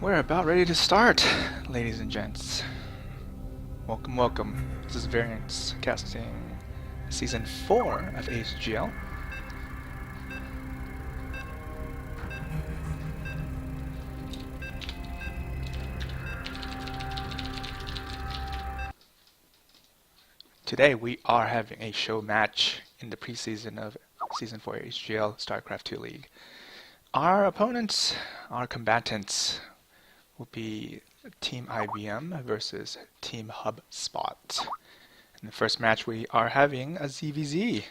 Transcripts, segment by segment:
we're about ready to start, ladies and gents. Welcome, welcome. This is Variance Casting Season 4 of AHGL. Today we are having a show match in the preseason of Season 4 AHGL Starcraft 2 League. Our opponents, our combatants, will be Team IBM versus Team Hubspot. In the first match we are having a ZVZ.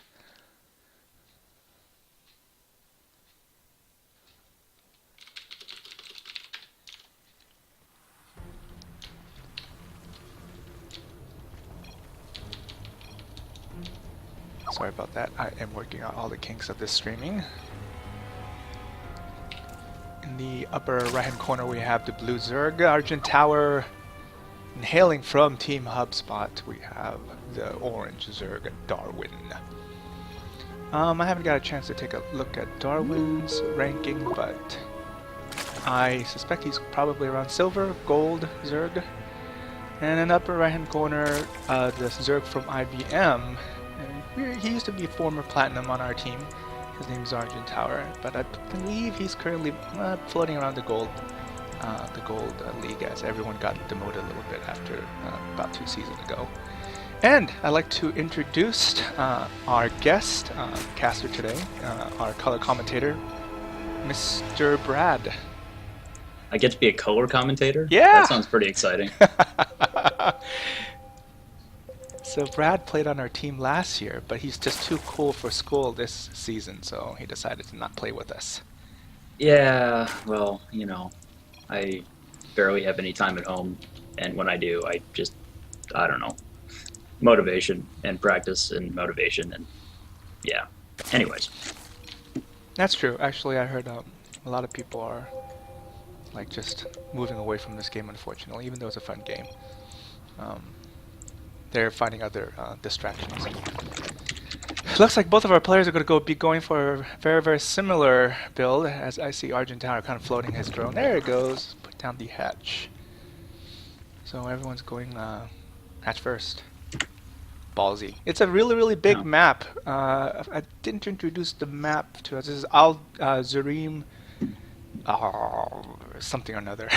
Sorry about that, I am working out all the kinks of this streaming. In the upper right hand corner we have the blue Zerg, Argentower, and hailing from Team Hubspot we have the orange Zerg, Darwin. I haven't got a chance to take a look at Darwin's ranking, but I suspect he's probably around silver, gold Zerg. And in the upper right hand corner, the Zerg from IBM. He used to be former platinum on our team. His name is Argentower, but I believe he's currently floating around the gold league, as everyone got demoted a little bit after about 2 seasons ago. And I'd like to introduce our guest caster today, our color commentator, Mr. Brad. I get to be a color commentator? Yeah! That sounds pretty exciting. So Brad played on our team last year, but he's just too cool for school this season, so he decided to not play with us. Yeah, well, you know, I barely have any time at home, and when I do, I don't know, motivation and practice and motivation, and yeah. Anyways. That's true. Actually, I heard a lot of people are like just moving away from this game, unfortunately, even though it's a fun game. They're finding other distractions. Looks like both of our players are going to be going for a very, very similar build, as I see Argentower kind of floating his drone. There it goes. Put down the hatch. So everyone's going hatch first. Ballsy. It's a really, really big map. I didn't introduce the map to us. This is Alterzim, something or another.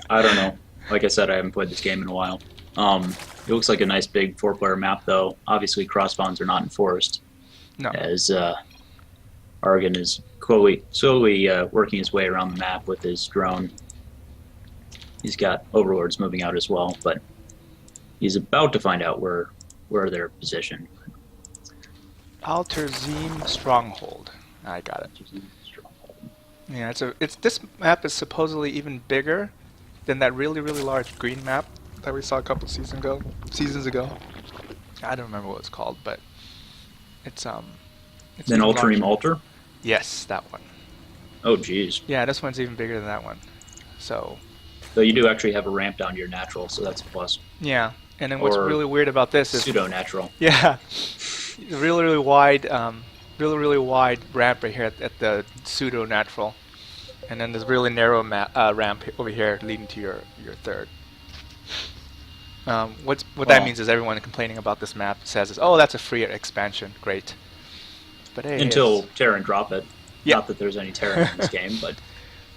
I don't know. Like I said, I haven't played this game in a while. It looks like a nice big 4-player map, though. Obviously, cross spawns are not enforced. No. As Argon is slowly working his way around the map with his drone. He's got overlords moving out as well, but he's about to find out where they're positioned. Alterzim Stronghold. I got it. Stronghold. Yeah, this map is supposedly even bigger than that really, really large green map that we saw a couple seasons ago. I don't remember what it's called, but it's Then Alterzim Alter? Yes, that one. Oh geez. Yeah, this one's even bigger than that one. So you do actually have a ramp down to your natural, so that's a plus. Yeah, and then what's really weird about this is pseudo-natural. Yeah. really, really wide ramp right here at the pseudo-natural. And then there's really narrow ramp over here leading to your third. What that means is everyone complaining about this map says, "Oh, that's a free expansion. Great." But hey, until Terran drop it. Yeah. Not that there's any Terran in this game, but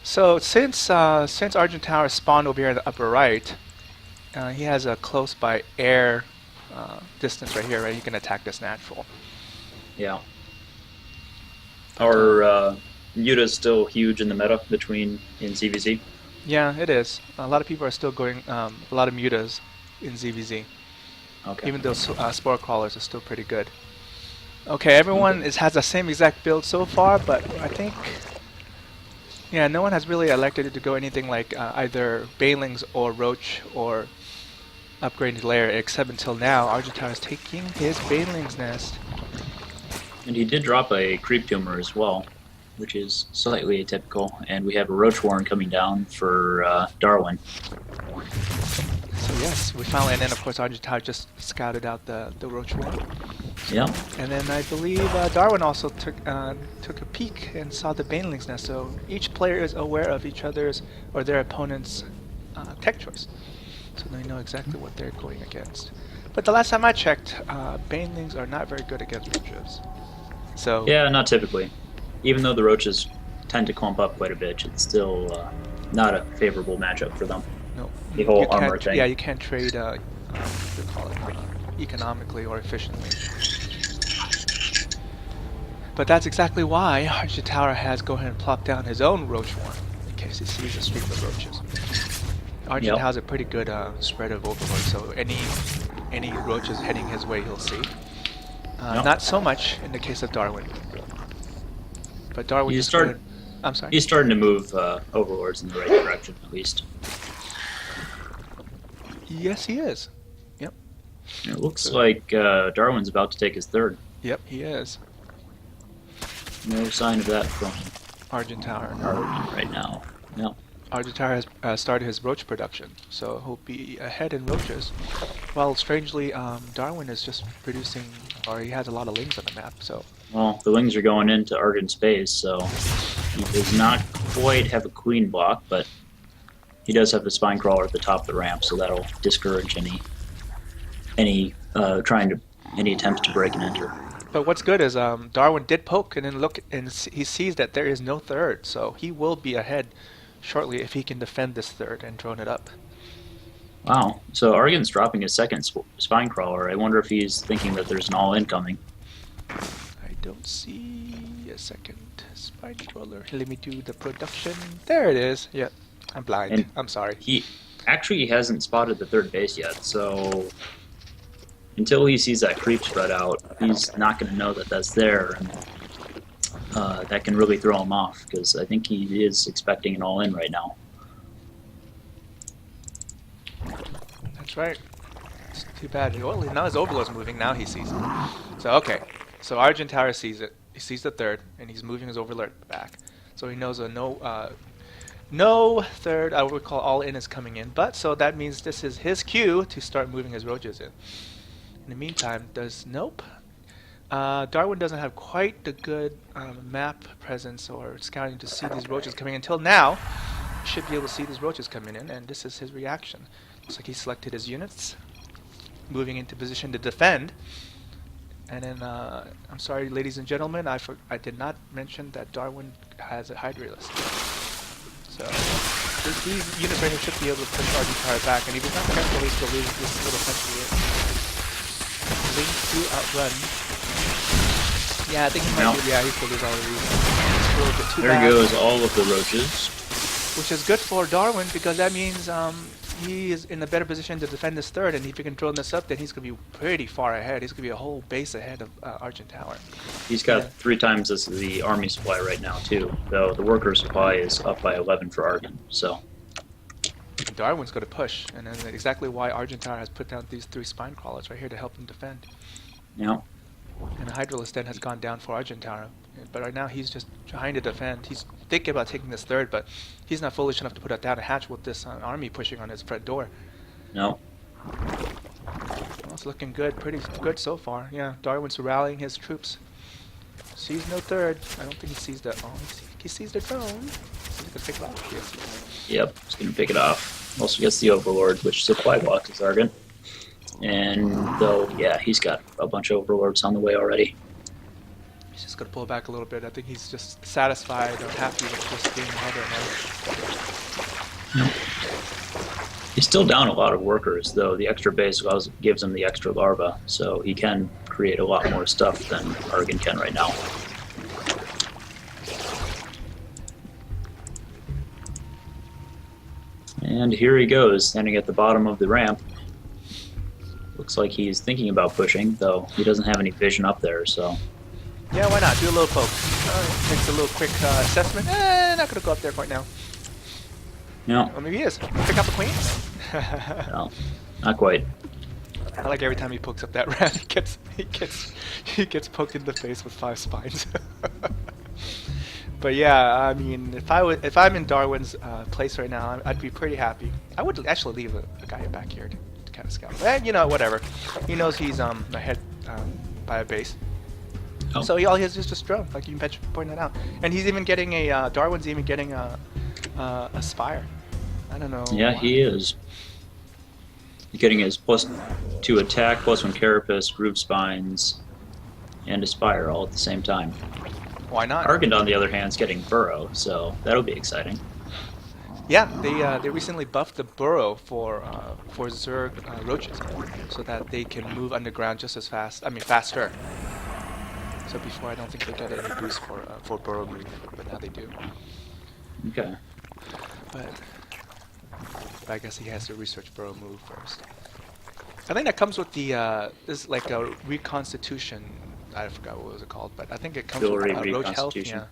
so since Argentower spawned over here in the upper right, he has a close by air distance right here. Right, he can attack this natural. Yeah. Our Muta's still huge in the meta in ZVZ. Yeah, it is. A lot of people are still going a lot of Mutas in ZVZ. Okay. Even though Spore Crawlers are still pretty good. Okay, everyone has the same exact build so far, but I think no one has really elected to go anything like either Banelings or Roach or upgraded layer, except until now Argentower is taking his Banelings nest. And he did drop a Creep Tumor as well, which is slightly atypical, and we have a Roach Warren coming down for Darwin. So yes, we finally, and then of course Argentower just scouted out the Roach Warren. Yeah. And then I believe Darwin also took a peek and saw the Baneling's nest. So each player is aware of each other's or their opponent's tech choice, so they know exactly what they're going against. But the last time I checked, Banelings are not very good against roaches. So yeah, not typically. Even though the roaches tend to clump up quite a bit, it's still not a favorable matchup for them. no, The whole armor thing. Yeah, you can't trade. What do you call it? Economically or efficiently. But that's exactly why Argentower has go ahead and plop down his own roach one in case he sees a streak of roaches. Argent has a pretty good spread of overlord, so any roaches heading his way he'll see. Not so much in the case of Darwin. But Darwin just I'm sorry? He's starting to move overlords in the right direction, at least. Yes, he is. Yep. It looks like Darwin's about to take his third. Yep, he is. No sign of that from Argentower right now. No. Argentower has started his roach production, so he'll be ahead in roaches. While strangely, Darwin is just producing, or he has a lot of lings on the map. So. Well, the lings are going into Argent space, so he does not quite have a queen block, but he does have the spine crawler at the top of the ramp, so that'll discourage any attempts to break and enter. But what's good is Darwin did poke and then look and he sees that there is no third, so he will be ahead shortly if he can defend this third and drone it up. Wow, so Argent's dropping his second spine crawler. I wonder if he's thinking that there's an all-in coming. I don't see a second spine crawler. Let me do the production. There it is. Yeah, I'm blind. And I'm sorry. He hasn't spotted the third base yet, so until he sees that creep spread out, he's not going to know that that's there, and that can really throw him off, because I think he is expecting an all-in right now. That's right. It's too bad. Well, now his overlord's moving, now he sees it. So, okay. So Argentower sees it. He sees the third, and he's moving his overlord back. So he knows no third, I would call all-in is coming in, but so that means this is his cue to start moving his roaches in. In the meantime, nope. Darwin doesn't have quite the good map presence or scouting to see these roaches coming in. Until now, he should be able to see these roaches coming in, and this is his reaction. Looks like he selected his units, moving into position to defend. And then, I'm sorry, ladies and gentlemen, I did not mention that Darwin has a Hydralist. So, these units right here should be able to push Argentower back, and if he's not careful, he'll lose this little essentially it. Lings do outrun. Yeah, I think he might do, he's going to lose all of these. There goes all of the roaches. Which is good for Darwin, because that means he is in a better position to defend this third, and if he can drone this up, then he's going to be pretty far ahead. He's going to be a whole base ahead of Argentower. He's got 3 times the army supply right now, too, though the worker supply is up by 11 for Argent, so. Darwin's going to push, and then exactly why Argentower has put down these 3 spine crawlers right here to help him defend. Yeah. And the Hydralist then has gone down for Argentower. But right now he's just trying to defend. He's thinking about taking this third, but he's not foolish enough to put down a hatch with this army pushing on his front door. No. Well, it's looking good, pretty good so far. Yeah, Darwin's rallying his troops. Sees no third. I don't think he sees the. Oh, he sees the drone. He's gonna pick it off here. Yep, he's gonna pick it off. Also gets the Overlord, which supply blocks his Argent. And though, yeah, he's got a bunch of Overlords on the way already. He's just going to pull back a little bit. I think he's just satisfied or happy with just being ahead right now. He's still down a lot of workers, though. The extra base gives him the extra larva, so he can create a lot more stuff than Argent can right now. And here he goes, standing at the bottom of the ramp. Looks like he's thinking about pushing, though he doesn't have any vision up there, so. Yeah, why not? Do a little poke. Takes a little quick assessment. Not going to go up there quite now. No. Or maybe he is. Pick up a queen? No, not quite. I like every time he pokes up that ramp, he gets poked in the face with 5 spines. But yeah, I mean, if I'm in Darwin's place right now, I'd be pretty happy. I would actually leave a guy back here to kind of scout. But you know, whatever. He knows he's ahead by a base. Oh. So all he has is just drone, like you pointed out, and he's even getting a Darwin's even getting a spire. I don't know. Yeah, he is. He's getting his +2 attack, +1 carapace, groove spines, and a spire all at the same time. Why not? Argent, on the other hand, is getting burrow, so that'll be exciting. Yeah, they recently buffed the burrow for Zerg roaches, so that they can move underground just as fast. I mean, faster. So before, I don't think they got any boost for burrow move, but now they do. Okay. But I guess he has to research burrow move first. I think that comes with the this like a reconstitution. I forgot what was it called, but I think it comes with roach health. Yeah,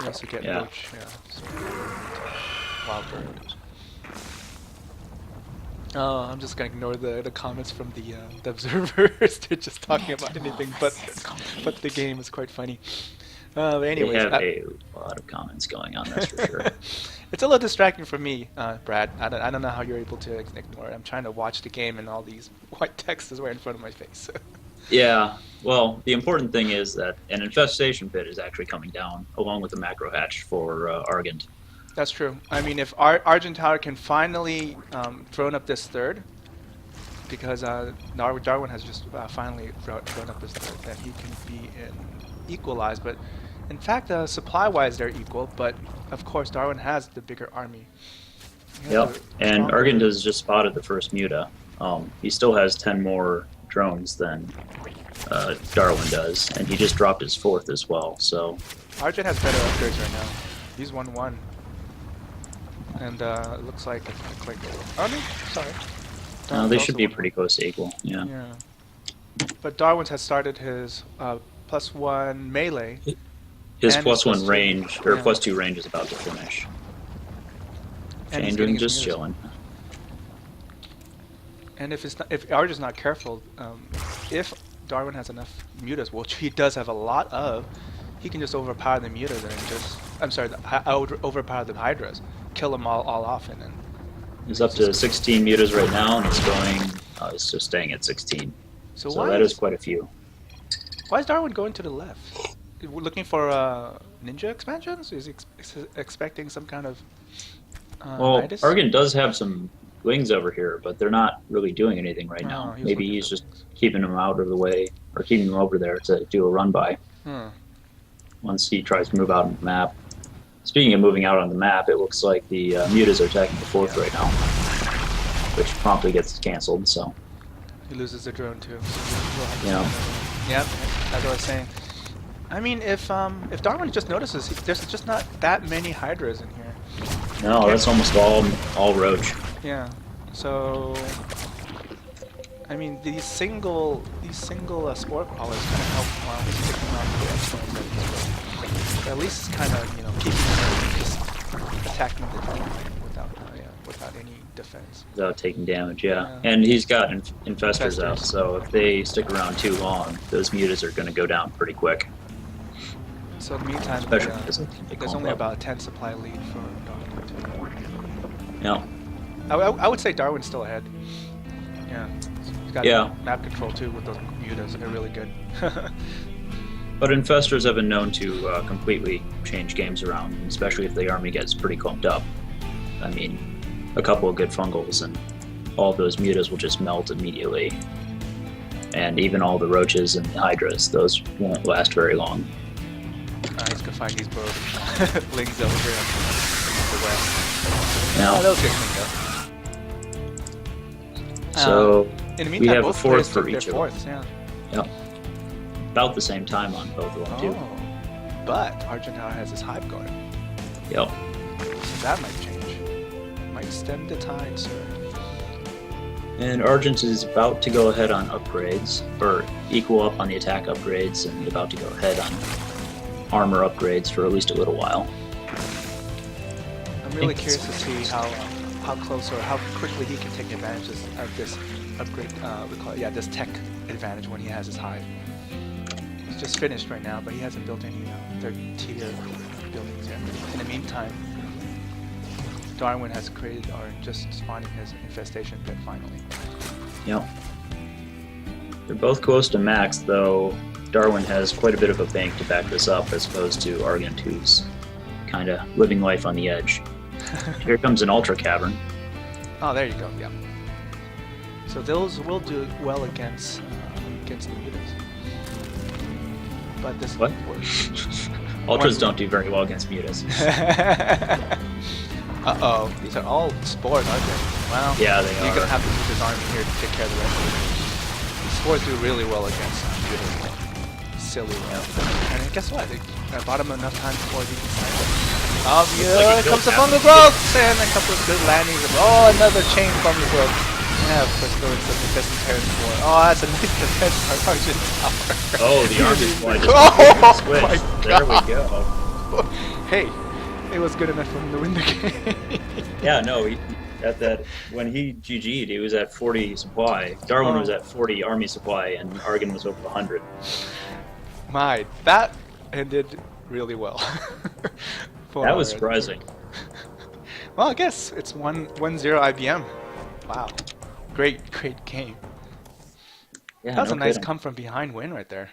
you also get roach. Yeah. So, wild bird. Oh, I'm just gonna ignore the comments from the observers. They're just talking about anything but the game. Is quite funny. But anyways, they have a lot of comments going on. That's for sure. It's a little distracting for me, Brad. I don't know how you're able to ignore it. I'm trying to watch the game, and all these white text is right in front of my face. Yeah. Well, the important thing is that an infestation pit is actually coming down, along with the macro hatch for Argent. That's true. I mean, if Argentower can finally thrown up this third, because Darwin has just finally thrown up this third, then he can be equalized. But in fact, supply-wise, they're equal. But of course, Darwin has the bigger army. Yep. And Argent has just spotted the first muta. He still has 10 more drones than Darwin does, and he just dropped his 4th as well. So Argent has better upgrades right now. He's 1-1. And it looks like it's not quite good. Oh, no, sorry. They should be pretty close to equal, yeah. But Darwin has started his +1 melee. His +1 range, or +2 range is about to finish. And just chilling. And if Argent's not careful, if Darwin has enough mutas, which he does have a lot of, he can just overpower the mutas and just... I'm sorry, overpower the hydras. Kill them all off, and then he's up to 16 mutas right now, and it's going. It's just staying at 16. So that is quite a few. Why is Darwin going to the left? Looking for ninja expansions? Is he expecting some kind of? Well, Argent does have some wings over here, but they're not really doing anything right now. Maybe he's just keeping them out of the way, or keeping them over there to do a run by. Once he tries to move out on the map. Speaking of moving out on the map, it looks like the mutas are attacking the 4th right now, which promptly gets cancelled. So he loses the drone too. Yeah. Yep, that's what I was saying. I mean, if Darwin just notices, there's just not that many hydras in here. No, that's almost all roach. Yeah. So I mean, these single spore crawlers kind of help while he's picking off the extras. At least kind of, keeping them just attacking the drone without any defense. Without taking damage, yeah. And he's got infestors out, so if they stick around too long, those mutas are going to go down pretty quick. So in the meantime, there's only about a 10 supply lead for Darwin. Yeah. I would say Darwin's still ahead. Yeah. He's got map control too with those mutas. They're really good. But infestors have been known to completely change games around, especially if the army gets pretty clumped up. I mean, a couple of good fungals and all those mutas will just melt immediately. And even all the roaches and the hydras, those won't last very long. He's gonna find these both lings over here on the west. Now, those get cleaned up. So in the meantime, we have a both 4th for each of them. them. Yep. About the same time on both of them, too. But Argentower has his hive going. Yep. So that might change. Might stem the tide, sir. And Argent is about to go ahead on upgrades, or equal up on the attack upgrades, and about to go ahead on armor upgrades for at least a little while. I'm really curious to see how close or how quickly he can take advantage of this upgrade. We call it, this tech advantage when he has his hive. He's just finished right now, but he hasn't built any third-tier buildings yet. In the meantime, Darwin has created or just spawning his infestation pit finally. Yep. They're both close to max, though Darwin has quite a bit of a bank to back this up, as opposed to Argent, who's kind of living life on the edge. Here comes an Ultra Cavern. Oh, there you go. Yeah. So those will do well against the mutants. But this what? Ultras don't do very well against mutas. Uh-oh. These are all spores, aren't they? Well, yeah, they are. You're going to have to move his army here to take care of the rest of it. The spores do really well against mutas. Silly well. And guess what? I bought him enough time before he can sign it. Oh, yeah, here comes the fungal growth! And a couple of good landings. Oh, another chain fungal growth. Yeah, of course, going some defense terrain for. Oh, that's a nice defense for Argentower. Oh, the army squad just switched. There we go. Hey, it was good enough for him to win the game. Yeah, no, when he GG'd, he was at 40 supply. Darwin was at 40 army supply, and Argon was over 100. My, that ended really well. That was surprising. Well, I guess it's 1-0 IBM. Wow. Great game. Yeah, that was no a nice kidding. come from behind win right there.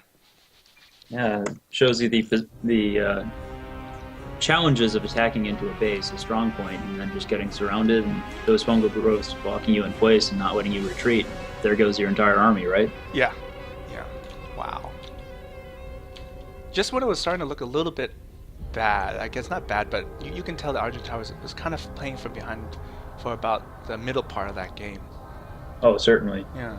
Yeah, shows you the challenges of attacking into a base, a strong point, and then just getting surrounded, and those fungal growths blocking you in place and not letting you retreat. There goes your entire army, right? Yeah. Yeah. Wow. Just when it was starting to look a little bit bad, I guess not bad, but you can tell the Argentower was kind of playing from behind for about the middle part of that game. Oh, certainly. Yeah.